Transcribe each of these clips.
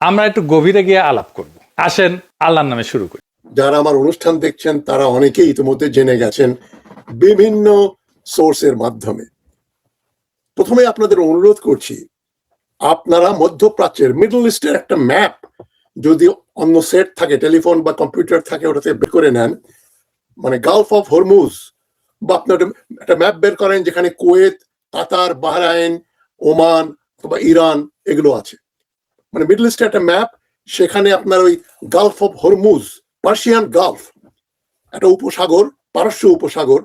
আমরা একটু গভীরে গিয়ে আলাপ করব। আসেন আল্লাহর নামে শুরু করি। যারা আমার অনুষ্ঠান দেখছেন তারা অনেকেই ইতিমধ্যে জেনে গেছেন বিভিন্ন সোর্সের মাধ্যমে। প্রথমে আপনাদের অনুরোধ করছি, আপনারা মধ্যপ্রাচ্যের মিডল ইস্টের একটা ম্যাপ যদি অন্য সেট থাকে, টেলিফোন বা কম্পিউটার থাকে, ওটাতে বের করে নেন, মানে গালফ অফ হরমুজ, বা আপনার একটা ম্যাপ বের করেন যেখানে কুয়েত, কাতার, বাহরাইন, ওমান বা ইরান এগুলো আছে। মানে মিডল ইস্টের একটা ম্যাপ, সেখানে আপনার ওই Gulf of Hormuz, Persian Gulf, একটা উপসাগর, পারস্য উপসাগর,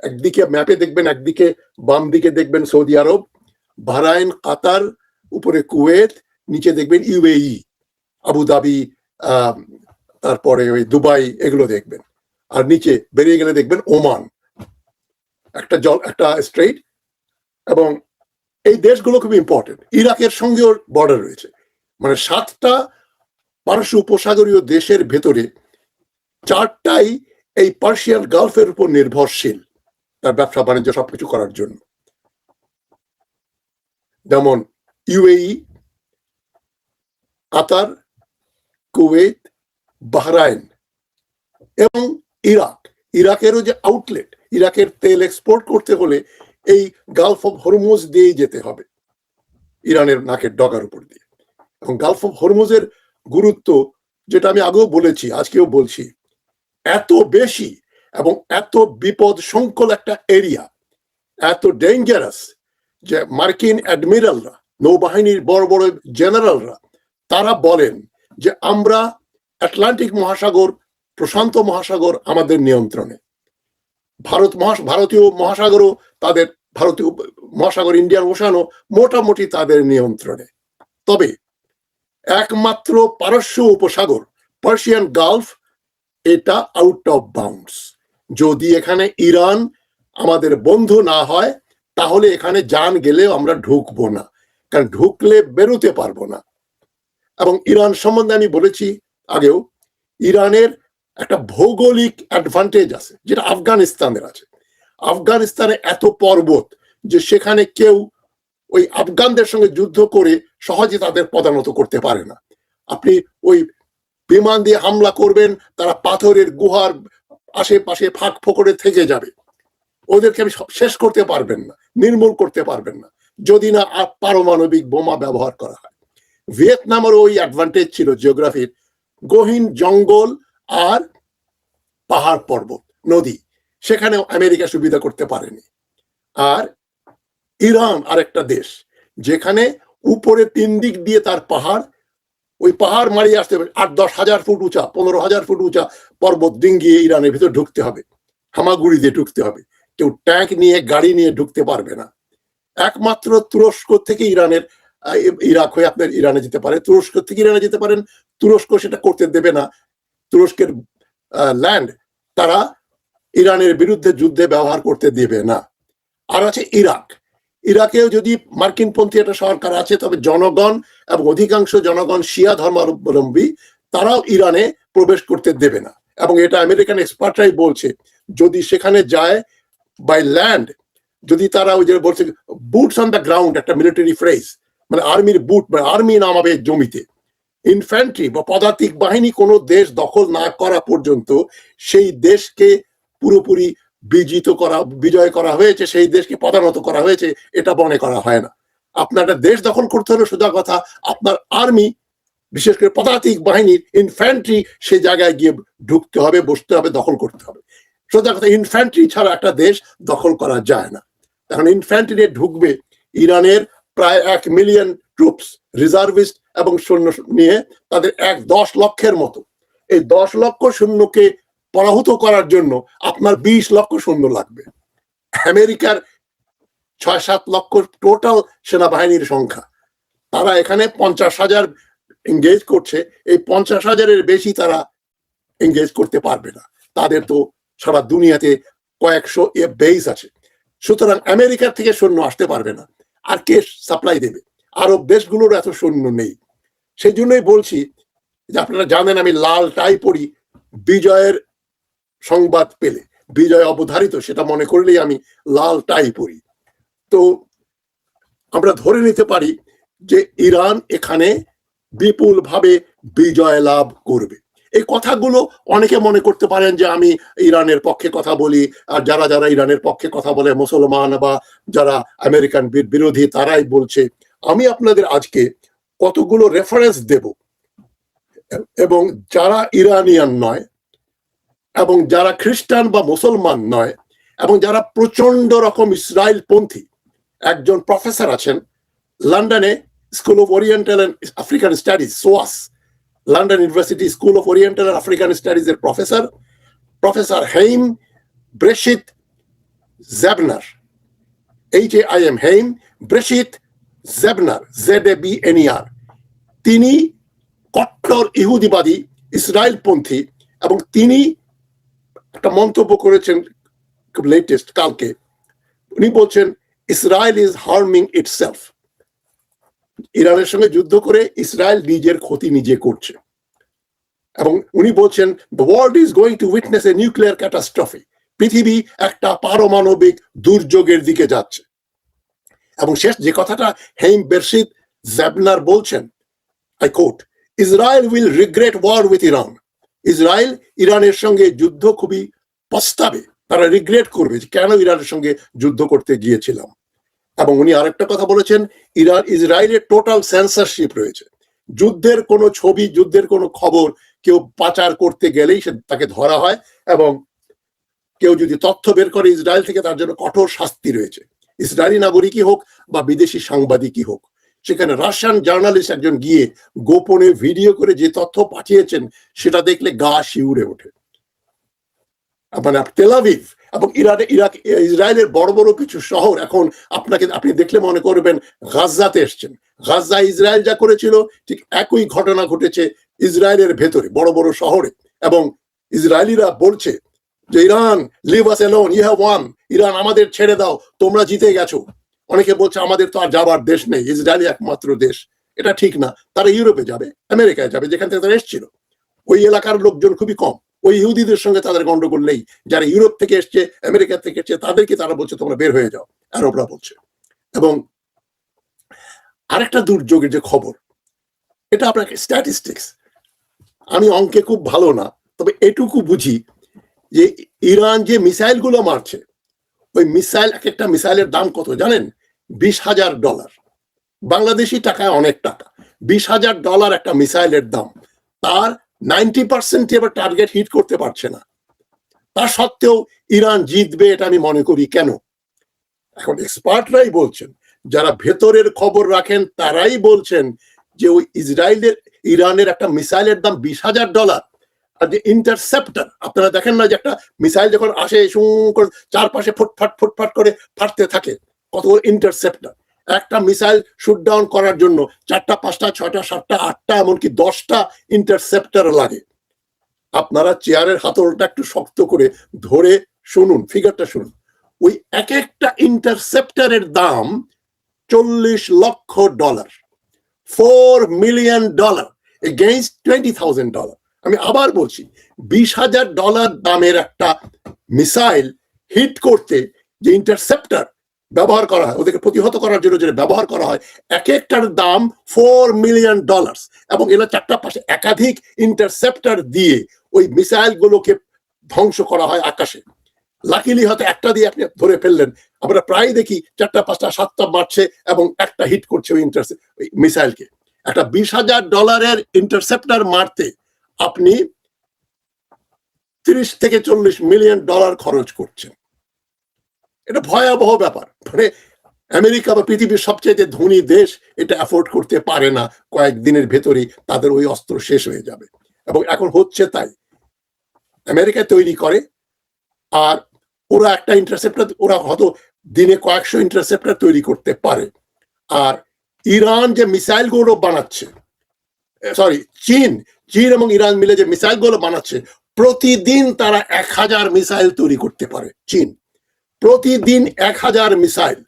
একদিকে ম্যাপে দেখবেন, একদিকে বাম দিকে দেখবেন সৌদি আরব, বাহরাইন, কাতার, উপরে কুয়েত, নিচে দেখবেন ইউএই, আবুধাবি, তারপরে ওই দুবাই, এগুলো দেখবেন। আর নিচে বেরিয়ে গেলে দেখবেন ওমান, একটা স্ট্রেট। এবং এই দেশগুলো খুব ইম্পর্টেন্ট। ইরাকের সঙ্গেও বর্ডার রয়েছে। মানে 7টা পারস্য উপসাগরীয় দেশের ভেতরে 4টাই এই পার্সিয়ান গালফের উপর নির্ভরশীল তার ব্যবসা বাণিজ্য সবকিছু করার জন্য। যেমন ইউএই, কাতার, কুয়েত, বাহরাইন এবং ইরাক। ইরাকেরও যে আউটলেট, ইরাকের তেল এক্সপোর্ট করতে হলে এই গালফ অফ হরমুজ দিয়েই যেতে হবে, ইরানের নাকের ডগার উপর দিয়ে। এবং গালফ অফ হরমুজের গুরুত্ব, যেটা আমি আগেও বলেছি, আজকেও বলছি, এত বেশি এবং এত বিপদ সংকুল একটা এরিয়া, এত ডেঞ্জারাস, যে মার্কিন অ্যাডমিরালরা, নৌবাহিনীর বড় বড় জেনারেলরা, তারা বলেন যে আমরা আটলান্টিক মহাসাগর, প্রশান্ত মহাসাগর আমাদের নিয়ন্ত্রণে, ভারতীয় মহাসাগরও তাদের, ভারতীয় মহাসাগর, ইন্ডিয়ান ওশানও মোটামুটি তাদের নিয়ন্ত্রণে। তবে একমাত্র পারস্য উপসাগর, পার্সিয়ান গালফ, এটা আউট অফ বাউন্ডস। যদি এখানে ইরান আমাদের বন্ধু না হয়, তাহলে এখানে যান গেলেও আমরা ঢুকবো না, কারণ ঢুকলে বেরোতে পারবো না। এবং ইরান সম্বন্ধে আমি বলেছি আগেও, ইরানের একটা ভৌগোলিক অ্যাডভান্টেজ আছে, যেটা আফগানিস্তানের আছে। আফগানিস্তানে এত পর্বত যে সেখানে কেউ ওই আফগানদের সঙ্গে যুদ্ধ করে সহজে তাদের পদানত করতে পারে না। আপনি ওই বিমান দিয়ে হামলা করবেন, তারা পাথরের গুহার আশেপাশে ফাঁক ফোকরে থেকে যাবে, ওদেরকে আমি শেষ করতে পারবেন না, নির্মূল করতে পারবেন না, যদি না পারমাণবিক বোমা ব্যবহার করা হয়। ভিয়েতনামের ওই অ্যাডভান্টেজ ছিল, জিওগ্রাফির, গহীন জঙ্গল আর পাহাড় পর্বত, নদী, সেখানে আমেরিকা সুবিধা করতে পারেনি। আর ইরান আরেকটা দেশ, যেখানে উপরে 3 দিক দিয়ে তার পাহাড়, ওই পাহাড় মারিয়ে আসতে হবে, 8-10 হাজার ফুট উঁচা, 15,000 ফুট উঁচা পর্বত ডিঙ্গিয়ে ইরানের ভিতর ঢুকতে হবে, হামাগুড়ি দিয়ে ঢুকতে হবে। কেউ ট্যাঙ্ক নিয়ে, গাড়ি নিয়ে ঢুকতে পারবে না। একমাত্র তুরস্ক থেকে ইরানের, ইরাক হয়ে আপনার ইরানে যেতে পারে, তুরস্ক থেকে ইরানে যেতে পারেন, তুরস্ক সেটা করতে দেবে না। তুরস্কের ল্যান্ড তারা ইরানের বিরুদ্ধে যুদ্ধে ব্যবহার করতে দেবে না। আর আছে ইরাক। ইরাকেও যদি মার্কিনপন্থী একটা সরকার আছে, তবে জনগণ এবং অধিকাংশ জনগণ শিয়া ধর্মাবলম্বী, তারাও ইরানে প্রবেশ করতে দেবে না। এবং এটা আমেরিকান এক্সপার্টরাই বলছে, যদি সেখানে যায় বাই ল্যান্ড, যদি তারা ওই যে বলছে বুটস অন দ্য গ্রাউন্ড, একটা মিলিটারি ফ্রেজ, মানে আর্মির বুট, মানে আর্মি নামাবে জমিতে, ইনফ্যান্ট্রি বা পদাতিক বাহিনী কোনো দেশ দখল না করা পর্যন্ত সেই দেশকে পুরোপুরি বিজয় করা হয়েছে, সেই দেশকে পদানত করা হয়েছে, এটা মনে করা হয় না। আপনার একটা দেশ দখল করতে হলে সোজা কথা, আপনার আর্মি, বিশেষ করে পদাতিক বাহিনীর ইনফ্যান্ট্রি, সেই জায়গায় গিয়ে ঢুকতে হবে, বসতে হবে, দখল করতে হবে। সোজা কথা, ইনফ্যান্ট্রি ছাড়া একটা দেশ দখল করা যায় না। এখন ইনফ্যান্ট্রি নিয়ে ঢুকবে ইরানের প্রায় 1 মিলিয়ন ট্রুপস, রিজার্ভিস্ট এবং সৈন্য নিয়ে, তাদের 10 লক্ষের মতো। এই 10 লক্ষ সৈন্যকে পরাভূত করার জন্য আপনার 20 লক্ষ সৈন্য লাগবে। আমেরিকার 6-7 লক্ষ টোটাল সেনাবাহিনীর সংখ্যা, তারা এখানে 50,000 এঙ্গেজ করছে, এই 50,000-এর বেশি তারা এঙ্গেজ করতে পারবে না। তাদের তো সারা দুনিয়াতে কয়েকশো বেস আছে, সুতরাং আমেরিকার থেকে সৈন্য আসতে পারবে না। আর কে সাপ্লাই দেবে? আরব দেশগুলোর এত সৈন্য নেই। সেই জন্যই বলছি যে, আপনারা জানেন আমি লাল টাই পরি বিজয়ের সংবাদ পেলে, বিজয় অবধারিত সেটা মনে করলেই আমি লাল টাই পরি। তো আমরা ধরে নিতে পারি যে ইরান এখানে বিপুলভাবে বিজয় লাভ করবে। এই কথাগুলো অনেকে মনে করতে পারেন যে আমি ইরানের পক্ষে কথা বলি, আর যারা যারা ইরানের পক্ষে কথা বলে মুসলমান বা যারা আমেরিকান বিরোধী তারাই বলছে। আমি আপনাদের আজকে কতগুলো রেফারেন্স দেব, এবং যারা ইরানিয়ান নয় এবং যারা খ্রিস্টান বা মুসলমান নয় এবং যারা প্রচন্ড রকম ইসরায়েল পন্থী, একজন প্রফেসর আছেন লন্ডনে, school of Oriental and African studies, SOAS, London University school of Oriental and African studies এর professor Haim ব্রেশিত Zabner, HAIM, Haim ব্রেশিত Zabner, ZABNER। তিনি কট্টর ইহুদিবাদী, ইসরায়েল পন্থী, এবং তিনি একটা মন্তব্য করেছেন খুব লেটেস্ট কালকে। উনি বলছেন ইসরায়েল ইজ হার্মিং ইটসেলফ। ইরানের সঙ্গে যুদ্ধ করে ইসরায়েল নিজের ক্ষতি নিজে করছে, এবং উনি বলছেন the world is going to witness A nuclear catastrophe. পৃথিবী একটা পারমাণবিক দুর্যোগের দিকে যাচ্ছে। এবং শেষ যে কথাটা হেইম ব্রেশিত জেবনার বলছেন, I quote, Israel will regret war with Iran. Israel ইরানের সঙ্গে যুদ্ধ খুবই পস্তাবে, তারা রিগ্রেট করবে যে কেন ইরানের সঙ্গে যুদ্ধ করতে গিয়েছিলাম। এবং উনি আরেকটা কথা বলেছেন, ইসরায়েলের টোটাল সেন্সরশিপ রয়েছে। যুদ্ধের কোনো ছবি, যুদ্ধের কোনো খবর কেউ পাচার করতে গেলেই তাকে ধরা হয়, এবং কেউ যদি তথ্য বের করে ইসরায়েল থেকে তার জন্য কঠোর শাস্তি রয়েছে। ইসরায়েলি নাগরিকই হোক বা বিদেশি সাংবাদিকই হোক। সেখানে রাশিয়ান জার্নালিস্ট একজন গিয়ে গোপনে ভিডিও করে যে তথ্য পাঠিয়েছেন সেটা দেখলে গা শিউরে ওঠে। মানে তেল আভিভ এবং ইসরায়েলের বড় বড় কিছু শহর এখন আপনি দেখলে মনে করবেন গাজাতে এসছেন। গাজা ইসরায়েল যা করেছিল ঠিক একই ঘটনা ঘটেছে ইসরায়েলের ভেতরে বড় বড় শহরে, এবং ইসরায়েলিরা বলছে যে Iran, leave us alone, you have won. Iran, আমাদের ছেড়ে দাও, তোমরা জিতে গেছো। অনেকে বলছে আমাদের তো আর যাবার দেশ নেই, ইসরায়েলই একমাত্র দেশ। এটা ঠিক না, তারা ইউরোপে যাবে, আমেরিকায় যাবে, যেখান থেকে তারা এসেছিল। ওই এলাকার লোকজন খুবই কম, ওই ইহুদিদের সঙ্গে তাদের গন্ডগোল নেই। যারা ইউরোপ থেকে এসছে, আমেরিকা থেকে এসছে, তাদেরকে তারা বলছে তোমরা বের হয়ে যাও, আরবরা বলছে। এবং আরেকটা দুর্যোগের যে খবর, এটা আপনাকে স্ট্যাটিস্টিক্স, আমি অঙ্কে খুব ভালো না, তবে এটুকু বুঝি যে ইরান যে মিসাইল গুলো মারছে, ওই মিসাইল, এক একটা মিসাইলের দাম কত জানেন? $20,000। বাংলাদেশি টাকায় অনেক টাকা। $20,000 একটা মিসাইলের দাম। তার 90% এবার টার্গেট হিট করতে পারছে না। তা সত্ত্বেও ইরান জিতবে, এটা আমি মনে করি। কেন? এখন এক্সপার্টরাই বলছেন, যারা ভেতরের খবর রাখেন তারাই বলছেন যে ওই ইরানের একটা মিসাইলের দাম $20,000। আর যে ইন্টারসেপ্টর, আপনারা দেখেন না যে একটা মিসাইল যখন আসে চারপাশে ফুটফাট করে ফাটতে থাকে, কত ইন্টারসেপ্টর। একটা মিসাইল শুট ডাউন করার জন্য 4টা 5টা 6টা 7টা 8টা এমনকি 10টা ইন্টারসেপ্টর লাগে। আপনারা চেয়ারের হাতলটা একটু শক্ত করে ধরে শুনুন, ফিগারটা শুনুন। ওই এক একটা ইন্টারসেপ্টরের দাম $40 লক্ষ, $4 মিলিয়ন এগেইনস্ট $20,000। আমি আবার বলছি, $20,000 দামের একটা মিসাইল হিট করতে যে ইন্টারসেপ্টর ব্যবহার করা হয়, ওদেরকে প্রতিহত করার জন্য যেটা ব্যবহার করা হয়, এক একটার দাম $4 মিলিয়ন। এবং এরা 4টা পাশে একাধিক ইন্টারসেপ্টর দিয়ে ওই মিসাইল গুলোকে ধ্বংস করা হয় আকাশে। লাকিলি হয়তো একটা দিয়ে আপনি ধরে ফেললেন। আমরা প্রায় দেখি 4টা 5টা 7টা মারছে এবং একটা হিট করছে ওই মিসাইলকে। একটা $20,000 ইন্টারসেপ্টর মারতে আপনি $30 থেকে $40 মিলিয়ন খরচ করছেন। এটা ভয়াবহ ব্যাপার। মানে আমেরিকা বা পৃথিবীর সবচেয়ে ধনী দেশ এটা অ্যাফোর্ড করতে পারে না। কয়েকদিনের ভেতরেই তাদের ওই অস্ত্র শেষ হয়ে যাবে, এবং এখন হচ্ছে তাই। আমেরিকা তৈরি করে, আর ওরা একটা ইন্টারসেপ্টর, ওরা হয়তো দিনে কয়েকশো ইন্টারসেপ্টর তৈরি করতে পারে। আর ইরান যে মিসাইল গুলো বানাচ্ছে, চীন এবং ইরান মিলে যে মিসাইল গুলো বানাচ্ছে, প্রতিদিন তারা 1000 মিসাইল তৈরি করতে পারে। চীন প্রতিদিন 1000 মিসাইল।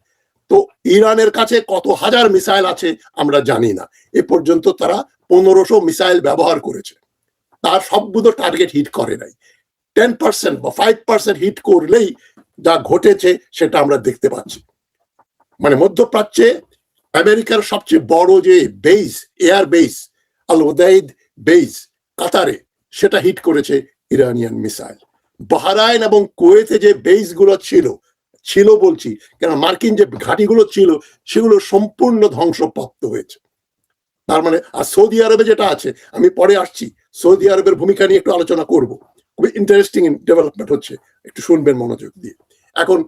তো ইরানের কাছে কত হাজার মিসাইল আছে আমরা জানি না। এ পর্যন্ত তারা 1500 মিসাইল ব্যবহার করেছে, তার সবগুলো টার্গেট হিট করে নাই। 10% বা 5% হিট করলেই যা ঘটেছে সেটা আমরা দেখতে পাচ্ছি। মানে মধ্যপ্রাচ্যে আমেরিকার সবচেয়ে বড় যে বেস, এয়ার বেস, আল ওদাইদ বেজ কাতারে, সেটা হিট করেছে ইরানিয়ান মিসাইল। বাহরাইন এবং কুয়েতে যে বেস গুলো ছিল বলছি, কেন মার্কিন যে ঘাঁটিগুলো ছিল সেগুলো সম্পূর্ণ ধ্বংসপ্রাপ্ত হয়েছে। তার মানে আর সৌদি আরবে যেটা আছে, আমি পরে আসছি, সৌদি আরবের ভূমিকা নিয়ে একটু আলোচনা করব, খুবই ইন্টারেস্টিং ডেভেলপমেন্ট হচ্ছে, একটু শুনবেন মনোযোগ দিয়ে। এখন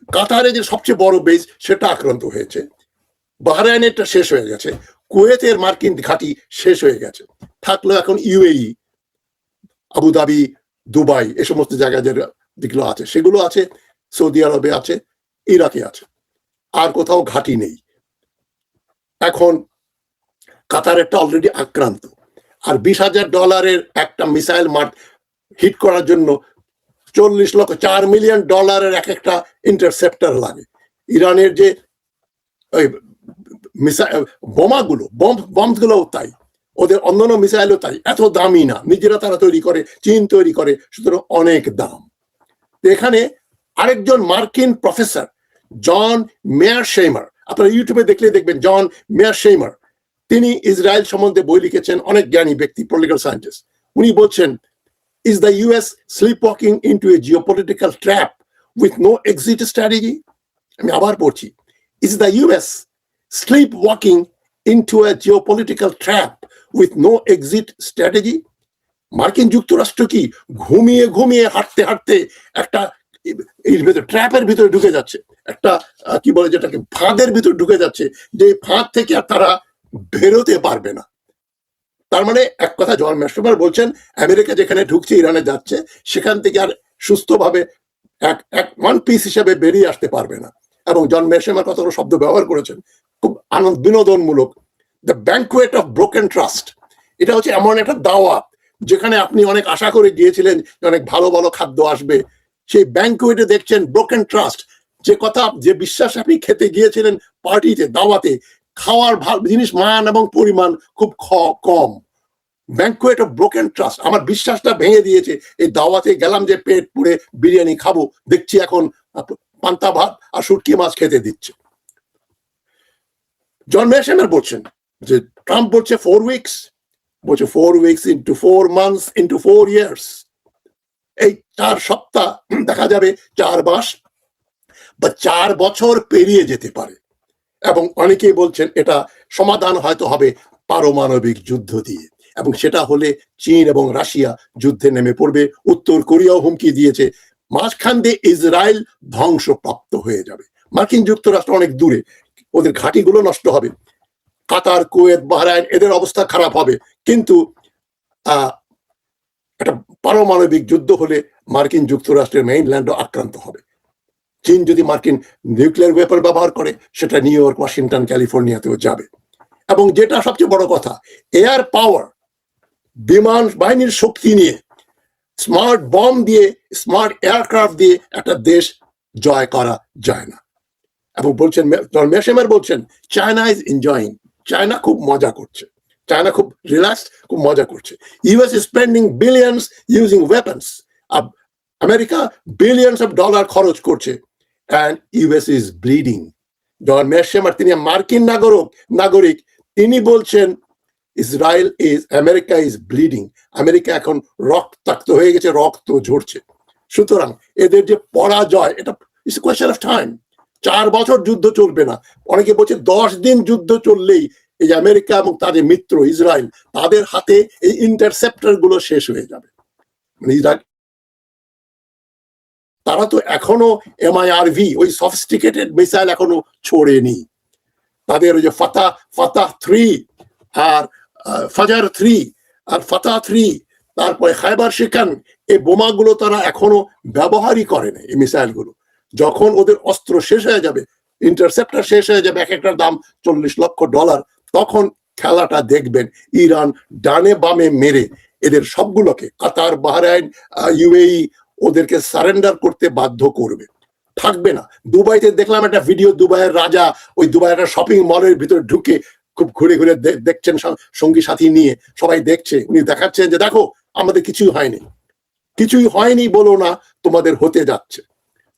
কাতারে যে সবচেয়ে বড় বেস সেটা আক্রান্ত হয়েছে, বাহরাইনেরটা শেষ হয়ে গেছে, কুয়েতের মার্কিন ঘাঁটি শেষ হয়ে গেছে, থাকলো এখন ইউএই, আবুধাবি, দুবাই, এ সমস্ত জায়গায় যেগুলো আছে সেগুলো আছে, সৌদি আরবে আছে, ইরাকে আছে, আর কোথাও ঘাঁটি নেই। এখন কাতারেরটা অলরেডি আক্রান্ত, আর $20,000 একটা মিসাইল হিট করার জন্য 40 লক্ষ $4 মিলিয়ন এক একটা ইন্টারসেপ্টার লাগে। ইরানের যে বমগুলোও তাই, ওদের অন্যান্য মিসাইলও তাই, এত দামি না, নিজেরা তারা তৈরি করে, চীন তৈরি করে, সুতরাং অনেক দাম। এখানে আরেকজন মার্কিন প্রফেসর জন মেয়ারশেইমার, আপনারা ইউটিউবে দেখলে দেখবেন জন মেয়ারশেইমার, তিনি ইসরায়েল সম্বন্ধে বই লিখেছেন, অনেক জ্ঞানী ব্যক্তি, পলিটিক্যাল সায়েন্টিস্ট। উনি বলছেন, is the US sleepwalking into a geopolitical trap with no exit strategy? আমি আবার পড়ছি, is the US sleepwalking into a geopolitical trap with no exit strategy? মার্কিন যুক্তরাষ্ট্র কি ঘুমিয়ে ঘুমিয়ে হাঁটতে হাঁটতে একটা এর ভিতরে ট্র্যাপের ভিতরে ঢুকে যাচ্ছে, একটা কি বলে যেটাকে ফাঁদের ভিতরে ঢুকে যাচ্ছে, যে ফাঁদ থেকে আর তারা বেরোতে পারবে না। তার মানে এক কথা জন মেয়ারশেইমার বলছেন, আমেরিকা যেখানে ঢুকছে, ইরানে যাচ্ছে, সেখান থেকে আর সুস্থভাবে এক ওয়ান পিস হিসেবে বেরিয়ে আসতে পারবে না। এবং জন মেয়ারশেইমার কতগুলো শব্দ ব্যবহার করেছেন, খুব বিনোদনমূলক। The banquet of broken trust, এটা হচ্ছে এমন একটা দাওয়াত যেখানে আপনি অনেক আশা করে গিয়েছিলেন অনেক ভালো ভালো খাদ্য আসবে, সেই ব্যাংকুয়েটে দেখছেন ব্রোকেন ট্রাস্ট, যে কথা, যে বিশ্বাস আপনি খেতে গিয়েছিলেন পার্টিতে, দাওয়াতে, খাওয়ার জিনিস মান এবং পরিমাণ খুব কম। ব্যাংকুয়েট অফ ব্রোকেন ট্রাস্ট, আমার বিশ্বাসটা ভেঙে দিয়েছে। এই দাওয়াতে গেলাম যে পেট পুড়ে বিরিয়ানি খাবো, দেখছি এখন পান্তা ভাত আর শুটকি মাছ খেতে দিচ্ছে। জন মেয়ারশেইমার বলছেন যে ট্রাম্প বলছে 4 উইকস, বলছে 4 weeks into 4 months into 4 years, এই 4 সপ্তাহ দেখা যাবে 4 মাস বা 4 বছর পেরিয়ে যেতে পারে। এবং অনেকেই বলছেন এটা সমাধান হয়তো হবে পারমাণবিক যুদ্ধ দিয়ে, এবং সেটা হলে চীন এবং রাশিয়া যুদ্ধে নেমে পড়বে। উত্তর কোরিয়াও হুমকি দিয়েছে, মাঝখান দিয়ে ইসরায়েল ধ্বংসপ্রাপ্ত হয়ে যাবে। মার্কিন যুক্তরাষ্ট্র অনেক দূরে, ওদের ঘাঁটিগুলো নষ্ট হবে, কাতার, কুয়েত, বাহরাইন, এদের অবস্থা খারাপ হবে। কিন্তু একটা পারমাণবিক যুদ্ধ হলে মার্কিন যুক্তরাষ্ট্রের মেইনল্যান্ডও আক্রান্ত হবে। চীন যদি মার্কিন নিউক্লিয়ার ওয়েপন ব্যবহার করে, সেটা নিউ ইয়র্ক, ওয়াশিংটন, ক্যালিফোর্নিয়াতেও যাবে। এবং যেটা সবচেয়ে বড় কথা, এয়ার পাওয়ার, বিমান বাহিনীর শক্তি নিয়ে, স্মার্ট বম দিয়ে, স্মার্ট এয়ারক্রাফট দিয়ে একটা দেশ জয় করা যায় না। এবং বলছেন, মেয়ারশেইমার বলছেন, চায়না ইজ এনজয়িং, চায়না খুব মজা করছে, চায়না খুব রিল্যাক্সড, খুব মজা করছে। US is spending billions using weapons, America billions of dollar খরচ করছে, and US is bleeding. জন মেয়ারশেইমার, তিনি মার্কিন নাগরিক, তিনি বলছেন আমেরিকা ইজ ব্লিডিং, আমেরিকা এখন রক্তাক্ত হয়ে গেছে, রক্ত ঝরছে। সুতরাং এদের যে পরাজয়, এটা it's a question of time. 4 বছর যুদ্ধ চলবে না, অনেকে বলছে 10 দিন যুদ্ধ চললেই এই আমেরিকা এবং তাদের মিত্র ইসরায়েল, তাদের হাতে এই ইন্টারসেপ্টর গুলো শেষ হয়ে যাবে। তারা তো এখনো MIRV, ওই সফিস্টিকেটেড মিসাইল এখনো ছোড়েনি। তাদের ওই যে ফাতাহ 3 আর ফাজার 3 আর ফাতাহ 3, তারপরে খায়বার শিকান, এই বোমাগুলো তারা এখনো ব্যবহারই করে না। এই মিসাইলগুলো যখন ওদের অস্ত্র শেষ হয়ে যাবে, ইন্টারসেপ্টর শেষ হয়ে যাবে, এক একটার দাম $40 লক্ষ, তখন খেলাটা দেখবেন ইরান ডানে বামে মেরে এদের সবগুলোকে, কাতার, বাহরাইন, ইউএই, ওদেরকে সারেন্ডার করতে বাধ্য করবে, থাকবে না। দুবাইতে দেখলাম একটা ভিডিও, দুবাইয়ের রাজা ওই দুবাইয়ের শপিং মলের ভিতরে ঢুকে খুব ঘুরে ঘুরে দেখছেন, সঙ্গী সাথী নিয়ে সবাই দেখছে, উনি দেখাচ্ছেন যে দেখো আমাদের কিছুই হয়নি, কিছুই হয়নি বলো না, তোমাদের হতে যাচ্ছে।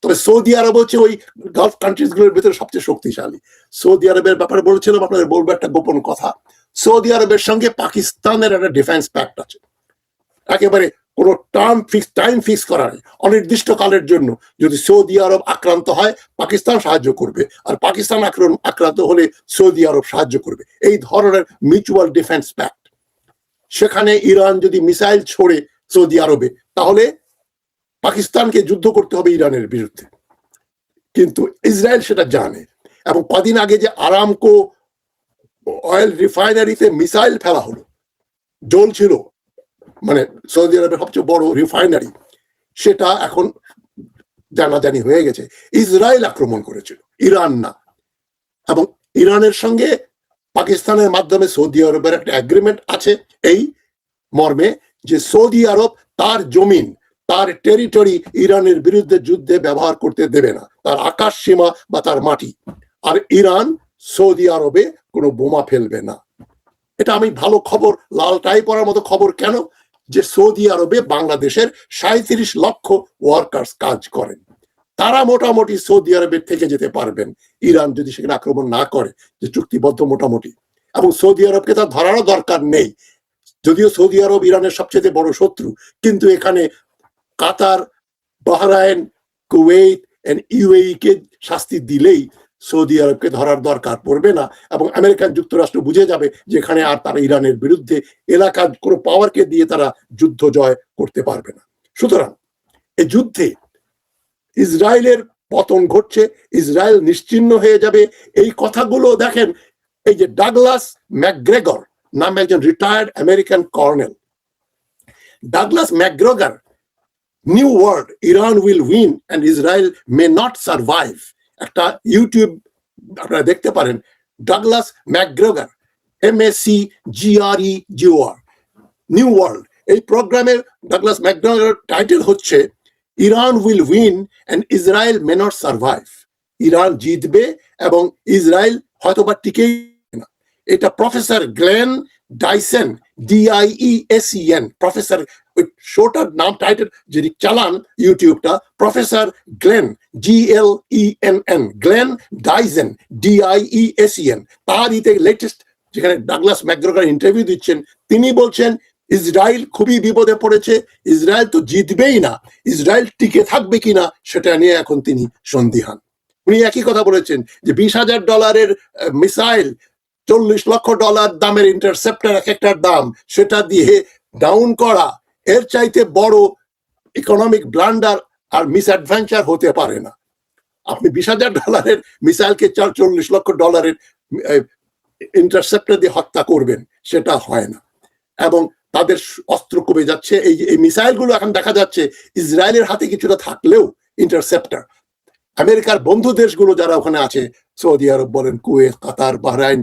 তবে সৌদি আরব হচ্ছে ওই গালফ কান্ট্রিজ গুলোর ভিতরে সবচেয়ে শক্তিশালী। সৌদি আরবের ব্যাপারে বলেছিলাম, আপনাদের বলবো একটা গোপন কথা। সৌদি আরবের সঙ্গে পাকিস্তানের একটা ডিফেন্স প্যাক্ট আছে, একেবারে কোনো টাইম ফিক্স করা নেই, অনির্দিষ্ট কালের জন্য যদি সৌদি আরব আক্রান্ত হয় পাকিস্তান সাহায্য করবে, আর পাকিস্তান আক্রান্ত হলে সৌদি আরব সাহায্য করবে, এই ধরনের মিউচুয়াল ডিফেন্স প্যাক্ট। সেখানে ইরান যদি মিসাইল ছোড়ে সৌদি আরবে, তাহলে পাকিস্তানকে যুদ্ধ করতে হবে ইরানের বিরুদ্ধে। কিন্তু ইসরায়েল সেটা জানে, এবং কদিন আগে যে আরামকো অয়েল রিফাইনারিতে মিসাইল ফেলা হলো, জ্বলছিল, মানে সৌদি আরবের সবচেয়ে বড় রিফাইনারি, সেটা এখন জানাজানি হয়ে গেছে ইসরায়েল আক্রমণ করেছিল, ইরান না। এবং ইরানের সঙ্গে পাকিস্তানের মাধ্যমে সৌদি আরবের একটা এগ্রিমেন্ট আছে এই মর্মে যে সৌদি আরব তার জমিন, তার টেরিটরি ইরানের বিরুদ্ধে যুদ্ধে ব্যবহার করতে দেবে না, তার আকাশ সীমা বা তার মাটি। আর ইরান সৌদি আরবে কোনো বোমা ফেলবে না। এটা আমি ভালো খবর, লাল টাই পরার মতো খবর। কেন? যে সৌদি আরবে বাংলাদেশের 37 লক্ষ ওয়ার্কার্স কাজ করেন, তারা মোটামুটি সৌদি আরবে থেকে যেতে পারবেন ইরান যদি সেখানে আক্রমণ না করে, যে চুক্তিবদ্ধ মোটামুটি। এবং সৌদি আরবকে তার ধরারও দরকার নেই, যদিও সৌদি আরব ইরানের সবচেয়ে বড় শত্রু, কিন্তু এখানে কাতার, বাহরাইন, কুয়েত এন্ড ইউএই কে শাস্তি দিলেই সৌদি আরবকে ধরার দরকার পড়বে না, এবং আমেরিকান যুক্তরাষ্ট্র বুঝে যাবে যে এখানে আর তারা ইরানের বিরুদ্ধে এলাকার কোনো পাওয়ারকে দিয়ে তারা যুদ্ধ জয় করতে পারবে না। সুতরাং এই যুদ্ধে ইসরায়েলের পতন ঘটছে, ইসরায়েল নিশ্চিহ্ন হয়ে যাবে, এই কথাগুলো দেখেন। এই যে ডাগলাস ম্যাকগ্রেগর নামে একজন retired American colonel, Douglas Macgregor, new world, Iran will win and Israel may not survive, একটা ইউটিউব আপনারা দেখতে পারেন, Douglas Macgregor, MACGREGOR, new world. এই প্রোগ্রামের ডাগলাস ম্যাকগ্রেগর টাইটেল হচ্ছে Iran will win and Israel may not survive, Iran জিতবে এবং Israel হয়তোবা টিকেই না। এটা professor Glenn Diesen, DIESEN, professor, ওই শোটার নাম টাইটেল যদি চালান ইউটিউবটা, professor Glenn, GLENN, Glenn Diesen, DIESEN, তার লেটেস্ট যেখানে ডাগলাস ম্যাকগ্রেগর ইন্টারভিউ দিচ্ছেন, তিনি বলছেন ইসরায়েল খুবই বিপদে পড়েছে, ইসরায়েল তো জিতবেই না, ইসরায়েল টিকে থাকবে কিনা সেটা নিয়ে এখন তিনি সন্দিহান। উনি একই কথা বলেছেন যে $20,000 মিসাইল, $40 লক্ষ দামের ইন্টারসেপ্টার, এক একটার দাম, সেটা দিয়ে ডাউন করা এর চাইতে বড় ইকোনমিক ব্লান্ডার আর মিস অ্যাডভেঞ্চার হতে পারে না। আপনি $20,000 মিসাইলকে $40 লক্ষ ইন্টারসেপ্টার দিয়ে হত্যা করবেন, সেটা হয় না। এবং তাদের অস্ত্র কমে যাচ্ছে, এই মিসাইলগুলো এখন দেখা যাচ্ছে ইসরায়েলের হাতে কিছুটা থাকলেও ইন্টারসেপ্টার আমেরিকার বন্ধু দেশগুলো যারা ওখানে আছে, সৌদি আরব বলেন, কুয়েত, কাতার, বাহরাইন,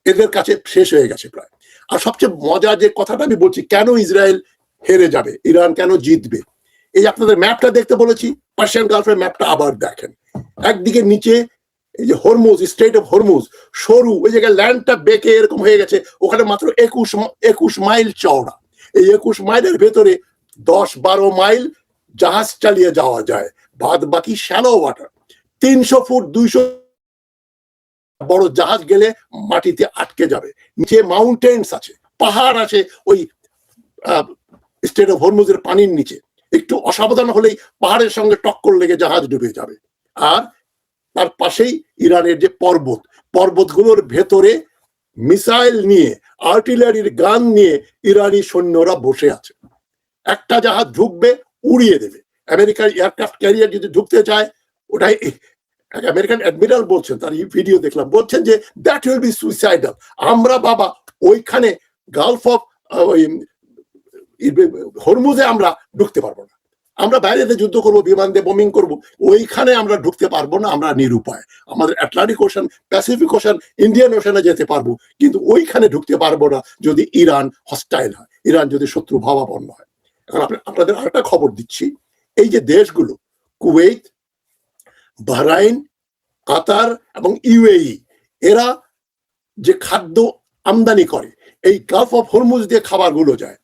এদের কাছে শেষ হয়ে গেছে প্রায়। আর সবচেয়ে মজা যে কথাটা আমি বলছি, কেন ইসরায়েল হেরে যাবে, ইরান কেন জিতবে, এই আপনাদের ম্যাপটা দেখতে বলেছি, পার্সিয়ান গালফের ম্যাপটা আবার দেখেন। একদিকে নিচে এই যে হরমুজ, স্ট্রেট অফ হরমুজ, সরু, ওই জায়গায় ল্যান্ডটা বেঁকে এরকম হয়ে গেছে, ওখানে মাত্র 21 মাইল চওড়া। এই 21 মাইলের ভেতরে 10-12 মাইল জাহাজ চালিয়ে যাওয়া যায়, বাদ বাকি শ্যালো ওয়াটার। 300 ফুট 200 বড় জাহাজ গেলে মাটিতে আটকে যাবে। নিচে মাউন্টেন্স আছে, পাহাড় আছে, ওই স্ট্রেট অফ হরমুজের পানির নিচে একটু অসাবধান হলেই পাহাড়ের সঙ্গে টক্কর লেগে জাহাজ ডুবে যাবে। আর তার পাশেই ইরানের যে পর্বতগুলোর ভেতরে মিসাইল নিয়ে, আর্টিলারির গান নিয়ে ইরানি সৈন্যরা বসে আছে। একটা জাহাজ ঢুকবে, উড়িয়ে দেবে। আমেরিকার এয়ারক্রাফট ক্যারিয়ার যদি ঢুকতে চায়, ওটাই আমেরিকান অ্যাডমিরাল বলছেন, তার ভিডিও দেখলাম, বলছেন যে দ্যাট উইল বি সুইসাইডাল। আমরা বাবা ওইখানে গালফ অফ হরমুজে আমরা ঢুকতে পারবো না, আমরা বাইরেতে যুদ্ধ করবো, বিমান দিয়ে বোমিং করবো, ওইখানে আমরা ঢুকতে পারবো না, আমরা নিরুপায়। আমাদের Atlantic Ocean, Pacific Ocean, Indian ওশানে যেতে পারবো, কিন্তু ওইখানে ঢুকতে পারবো না যদি ইরান হস্টাইল হয়, ইরান যদি শত্রু ভাবাপন্ন হয়। এখন আপনাদের আরেকটা খবর দিচ্ছি, এই যে দেশগুলো কুয়েত, বাহরাইন, কাতার এবং ইউএই, এরা যে খাদ্য আমদানি করে, এই গালফ অফ হরমুজ দিয়ে খাবারগুলো যায়,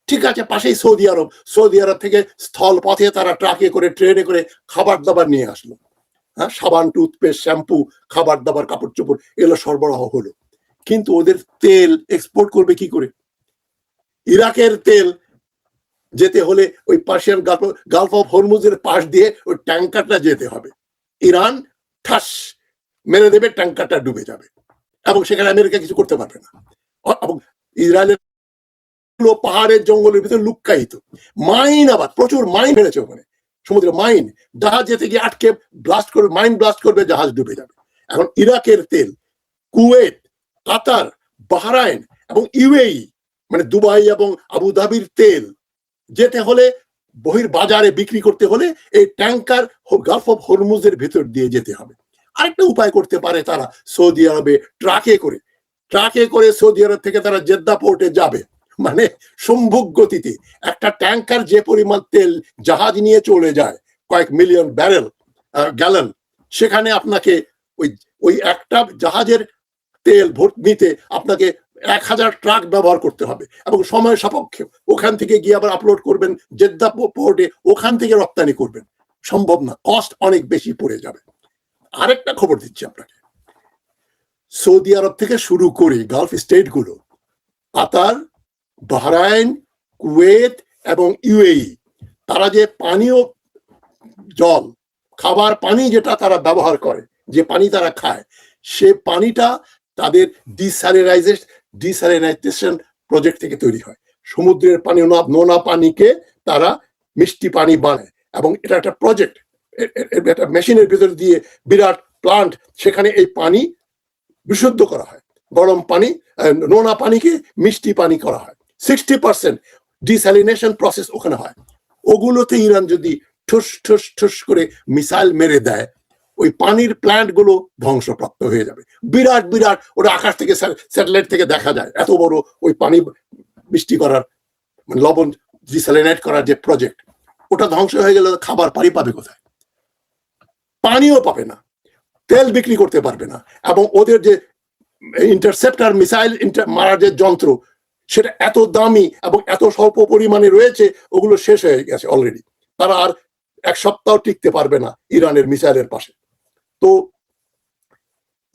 ঠিক আছে, পাশেই সৌদি আরব, সৌদি আরব থেকে স্থল পথে তারা ট্রাকে করে, ট্রেনে করে খাবার দাবার নিয়ে আসলো, হ্যাঁ, সাবান, টুথপেস্ট, শ্যাম্পু, খাবার দাবার, কাপড় চোপড়, এগুলো সরবরাহ হলো। কিন্তু ওদের তেল এক্সপোর্ট করবে কি করে? ইরাকের তেল যেতে হলে ওই পার্সিয়ান গালফ অফ হরমুজের পাশ দিয়ে ওই ট্যাঙ্কারটা যেতে হবে। ইরান ঠাস মেরে দেবে, ট্যাঙ্কারটা ডুবে যাবে এবং সেখানে আমেরিকা কিছু করতে পারবে না। এবং ইসরায়েলের পাহাড়ের জঙ্গলের ভিতরে লুক্কায়িত মাইন, আবার প্রচুর মাইন ফেলেছে ওখানে, সমুদ্রে মাইন, জাহাজ যেতে গিয়ে আটকে ব্লাস্ট করবে, মাইন ব্লাস্ট করবে, জাহাজ ডুবে যাবে। এখন ইরাকের তেল কুয়েত, কাতার, বাহরাইন এবং ইউএই মানে দুবাই এবং আবুধাবির তেল যেতে হলে বহির বাজারে বিক্রি করতে হলে এই ট্যাঙ্কার গালফ অফ হরমুজের ভিতর দিয়ে যেতে হবে। আরেকটা উপায় করতে পারে তারা, সৌদি আরবে ট্রাকে করে সৌদি আরব থেকে তারা জেদ্দা পোর্টে যাবে, মানে সম্ভুক গতিতে একটা ট্যাঙ্কার যে পরিমাণ তেল জাহাজ নিয়ে চলে যায়, কয়েক মিলিয়ন গ্যালন, সেখানে আপনাকে ওই একটা জাহাজের তেল নিতে আপনাকে 1000 ট্রাক ব্যবহার করতে হবে এবং সময় সাপেক্ষে ওখান থেকে গিয়ে আবার আপলোড করবেন জেদ্দা পোর্টে, ওখান থেকে রপ্তানি করবেন, সম্ভব না, কস্ট অনেক বেশি পড়ে যাবে। আরেকটা খবর দিচ্ছি আপনাকে, সৌদি আরব থেকে শুরু করে গালফ স্টেট গুলো, কাতার, বাহরাইন, কুয়েত এবং ইউএই, তারা যে পানীয় জল, খাবার পানি যেটা তারা ব্যবহার করে, যে পানি তারা খায়, সে পানিটা তাদের ডিস্যালিনাইজেশন প্রজেক্ট থেকে তৈরি হয়। সমুদ্রের পানি, নোনা পানিকে তারা মিষ্টি পানি বানায় এবং এটা একটা প্রজেক্ট, একটা মেশিনের ভিতর দিয়ে বিরাট প্লান্ট, সেখানে এই পানি বিশুদ্ধ করা হয়, গরম পানি, নোনা পানিকে মিষ্টি পানি করা হয়। 60% ডিস্যালিনেশন প্রসেস ওখানে হয়। ওগুলোতে ইরান যদি ঠুস ঠুস ঠুস করে মিসাইল মেরে দেয়, ওই পানির প্ল্যান্ট গুলো ধ্বংসপ্রাপ্ত হয়ে যাবে। বিরাট বিরাট, ওটা আকাশ থেকে স্যাটেলাইট থেকে দেখা যায়, এত বড় ওই পানি মিষ্টি করার, মানে লবণ ডিস্যালিনেট করার যে প্রজেক্ট, ওটা ধ্বংস হয়ে গেলে খাবার পানি পাবে কোথায়? পানিও পাবে না, তেল বিক্রি করতে পারবে না, এবং ওদের যে ইন্টারসেপ্টার মিসাইল মারার যে যন্ত্র, সেটা এত দামি এবং এত স্বল্প পরিমাণে রয়েছে, ওগুলো শেষ হয়ে গেছে অলরেডি। তারা আর 1 সপ্তাহ টিকতে পারবে না ইরানের মিসাইলের পাশে। তো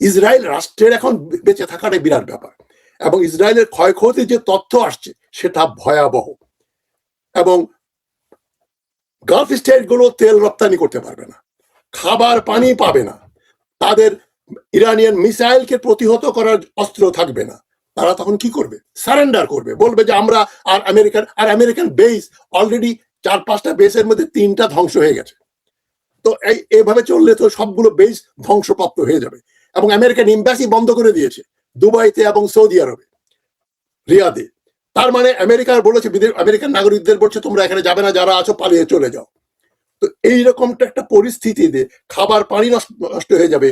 ইসরায়েল রাষ্ট্রের এখন বেঁচে থাকাটাই বিরাট ব্যাপার, এবং ইসরায়েলের ক্ষয়ক্ষতির যে তথ্য আসছে সেটা ভয়াবহ। এবং গালফ স্টেট গুলো তেল রপ্তানি করতে পারবে না, খাবার পানি পাবে না, তাদের ইরানিয়ান মিসাইলকে প্রতিহত করার অস্ত্র থাকবে না। তারা তখন কি করবে? সারেন্ডার করবে, বলবে যে আমরা আমেরিকান বেস অলরেডি 4-5টা বেসের মধ্যে 3টা ধ্বংস হয়ে গেছে। তো এইভাবে চললে তো সবগুলো বেস ধ্বংসপ্রাপ্ত হয়ে যাবে। এবং আমেরিকান এম্বাসি বন্ধ করে দিয়েছে দুবাইতে এবং সৌদি আরবে, রিয়াদে। তার মানে আমেরিকার বলেছে, আমেরিকান নাগরিকদের বলছে তোমরা এখানে যাবে না, যারা আছো পালিয়ে চলে যাও। তো এইরকমটা একটা পরিস্থিতিতে খাবার পানি নষ্ট হয়ে যাবে,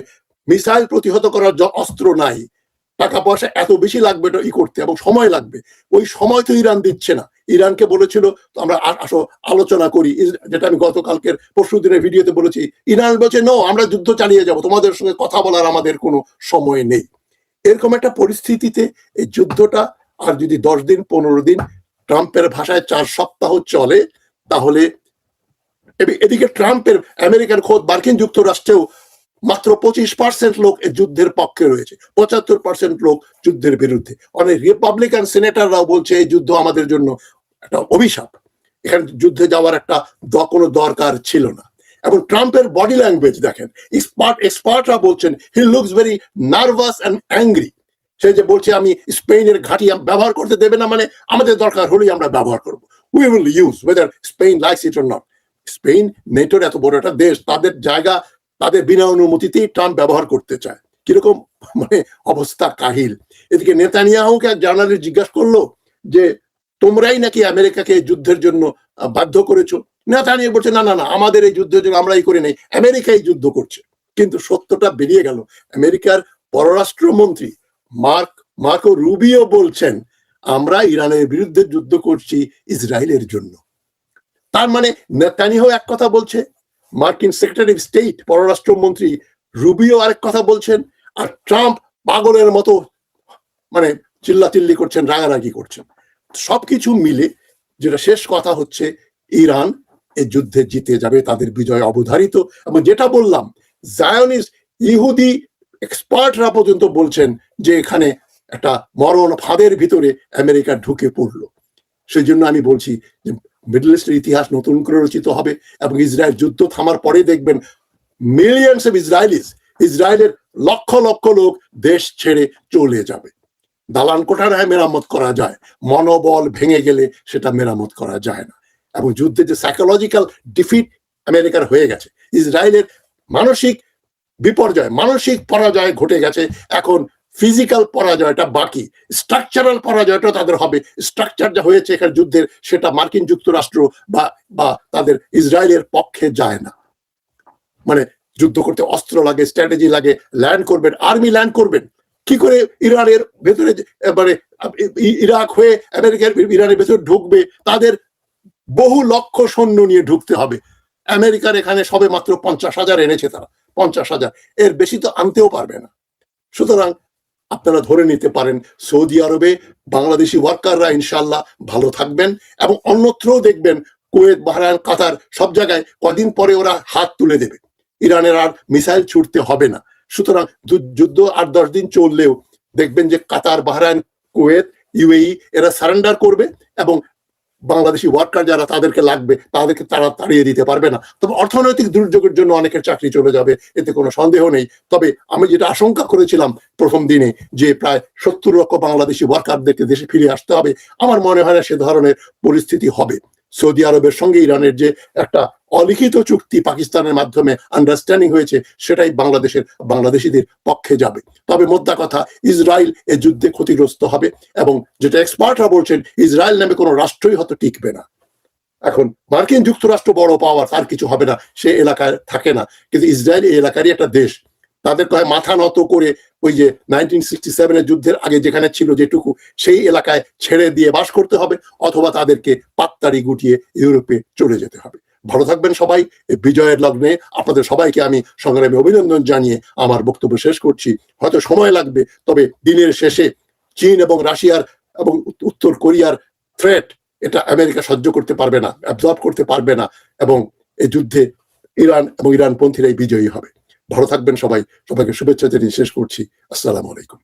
মিসাইল প্রতিহত করার অস্ত্র নাই, টাকা পয়সা এত বেশি লাগবে করতে এবং সময় লাগবে। ওই সময় তো ইরান দিচ্ছে না। ইরানকে বলেছিল আমরা আসো আলোচনা করি, যেটা আমি গতকালকের পরশু দিনের ভিডিওতে বলেছি। ইরান বলছে নো, আমরা যুদ্ধ চালিয়ে যাব, তোমাদের সঙ্গে কথা বলার আমাদের কোনো সময় নেই। এরকম একটা পরিস্থিতিতে এই যুদ্ধটা আর যদি 10 দিন 15 দিন, ট্রাম্পের ভাষায় 4 সপ্তাহ চলে, তাহলে এদিকে ট্রাম্পের আমেরিকার খোদ মার্কিন যুক্তরাষ্ট্রেও মাত্র 25% লোক এই যুদ্ধের পক্ষে রয়েছে, 75% লোক যুদ্ধের বিরুদ্ধে। অনেক রিপাবলিকান সিনেটররাও বলছে এই যুদ্ধ আমাদের জন্য একটা অভিশাপ, এখানে যুদ্ধে যাওয়ার একটা কোনো দরকার ছিল না। এবং ট্রাম্পের বডি ল্যাঙ্গুয়েজ দেখেন, এক্সপার্টরা বলছেন he looks very nervous and angry. সে যে বলছে আমি স্পেনের ঘাঁটি ব্যবহার করতে দেবে না, মানে আমাদের দরকার হলেই আমরা ব্যবহার করবো, we will use whether Spain likes it or not. Spain নেটোর এত বড় একটা দেশ, তাদের জায়গা তাদের বিনা অনুমতিতেই ট্রাম্প ব্যবহার করতে চায়। কিরকম মানে অবস্থা কাহিল। এদিকে নেতানিয়াহুকে এক জার্নালিস্ট জিজ্ঞাসা করলো যে তোমরাই নাকি আমেরিকাকে যুদ্ধের জন্য বাধ্য করেছো? নেতানিয়াহু বলছে না না না, আমাদের এই যুদ্ধের জন্য আমরাই করে নেই, আমেরিকাই যুদ্ধ করছে। কিন্তু সত্যটা বেরিয়ে গেল, আমেরিকার পররাষ্ট্রমন্ত্রী মার্কো রুবিও বলছেন আমরা ইরানের বিরুদ্ধে যুদ্ধ করছি ইসরায়েলের জন্য। তার মানে নেতানিয়াহু এক কথা বলছে, মার্কিন সেক্রেটারি অফ স্টেট পররাষ্ট্রমন্ত্রী রুবিও আরেক কথা বলছেন, আর ট্রাম্প পাগলের মতো মানে চিল্লাচিল্লি করছেন, রাগারাগি করছেন। সবকিছু মিলে যেটা শেষ কথা হচ্ছে, ইরান এই যুদ্ধে জিতে যাবে, তাদের বিজয় অবধারিত। এবং যেটা বললাম, জায়নিস্ট ইহুদি এক্সপার্টরা পর্যন্ত বলছেন যে এখানে একটা মরণ ফাঁদের ভিতরে আমেরিকা ঢুকে পড়লো। সেই জন্য আমি বলছি যে মিডল ইস্টের ইতিহাস নতুন করে রচিত হবে, এবং ইসরায়েল যুদ্ধ থামার পরে দেখবেন মিলিয়নস অফ ইসরায়েলের লক্ষ লক্ষ লোক দেশ ছেড়ে চলে যাবে। দালান কোঠা নয় মেরামত করা যায়, মনোবল ভেঙে গেলে সেটা মেরামত করা যায় না। এবং যুদ্ধে যে সাইকোলজিক্যাল ডিফিট আমেরিকার হয়ে গেছে, ইসরায়েলের মানসিক বিপর্যয়, মানসিক পরাজয় ঘটে গেছে, এখন ফিজিক্যাল পরাজয়টা বাকি, স্ট্রাকচারাল পরাজয়টা তাদের হবে। স্ট্রাকচার যা হয়েছে এখানে যুদ্ধের, সেটা মার্কিন যুক্তরাষ্ট্র বা তাদের ইসরায়েলের পক্ষে যায় না। মানে যুদ্ধ করতে অস্ত্র লাগে, স্ট্র্যাটেজি লাগে, ল্যান্ড করবেন, আর্মি ল্যান্ড করবেন কি করে ইরানের ভেতরে, মানে ইরাক হয়ে আমেরিকার ইরানের ভেতরে ঢুকবে, তাদের বহু লক্ষ সৈন্য নিয়ে ঢুকতে হবে। আমেরিকার এখানে সবে মাত্র 50,000 এনেছে তারা, 50,000, এর বেশি তো আনতেও পারবে না। সুতরাং আপনারা ধরে নিতে পারেন সৌদি আরবে বাংলাদেশি ওয়ার্কাররা ইনশাল্লাহ ভালো থাকবেন, এবং অন্যত্রও দেখবেন কুয়েত, বাহরাইন, কাতার সব জায়গায় কদিন পরে ওরা হাত তুলে দেবে, ইরানের আর মিসাইল ছুটতে হবে না। সুতরাং যুদ্ধ 8-10 দিন চললেও দেখবেন যে কাতার, বাহরাইন, কুয়েত, ইউএই এরা সারেন্ডার করবে, এবং বাংলাদেশি ওয়ার্কার যারা তাদেরকে লাগবে তাদেরকে তারা তাড়িয়ে দিতে পারবে না। তবে অর্থনৈতিক দুর্যোগের জন্য অনেকের চাকরি চলে যাবে, এতে কোনো সন্দেহ নেই। তবে আমি যেটা আশঙ্কা করেছিলাম প্রথম দিনে, যে প্রায় 70 লক্ষ বাংলাদেশি ওয়ার্কারদেরকে দেশে ফিরে আসতে হবে, আমার মনে হয় না সে ধরনের পরিস্থিতি হবে। সৌদি আরবের সঙ্গে ইরানের যে একটা অলিখিত চুক্তি পাকিস্তানের মাধ্যমে আন্ডারস্ট্যান্ডিং হয়েছে, সেটাই বাংলাদেশিদের পক্ষে যাবে। তবে মোদ্দা কথা, ইসরায়েল এ যুদ্ধে ক্ষতিগ্রস্ত হবে, এবং যেটা এক্সপার্টরা বলছেন, ইসরায়েল নামে কোনো রাষ্ট্রই হয়তো টিকবে না। এখন মার্কিন যুক্তরাষ্ট্র বড় পাওয়ার, তার কিছু হবে না, সে এলাকায় থাকে না, কিন্তু ইসরায়েল এই এলাকারই একটা দেশ। তাদের কয় মাথা নত করে ওই যে 1967 যুদ্ধের আগে যেখানে ছিল যেটুকু, সেই এলাকায় ছেড়ে দিয়ে বাস করতে হবে, অথবা তাদেরকে পাত্তারি গুটিয়ে ইউরোপে চলে যেতে হবে। ভালো থাকবেন সবাই। বিজয়ের লগ্নে আপনাদের সবাইকে আমি সংগ্রামী অভিনন্দন জানিয়ে আমার বক্তব্য শেষ করছি। হয়তো সময় লাগবে, তবে দিনের শেষে চীন এবং রাশিয়ার এবং উত্তর কোরিয়ার থ্রেট, এটা আমেরিকা সহ্য করতে পারবে না, অ্যাবজর্ব করতে পারবে না, এবং এই যুদ্ধে ইরান এবং ইরানপন্থীরাই বিজয়ী হবে। ভালো থাকবেন সবাই, সবাইকে শুভেচ্ছা জানিয়ে শেষ করছি। আসসালামু আলাইকুম।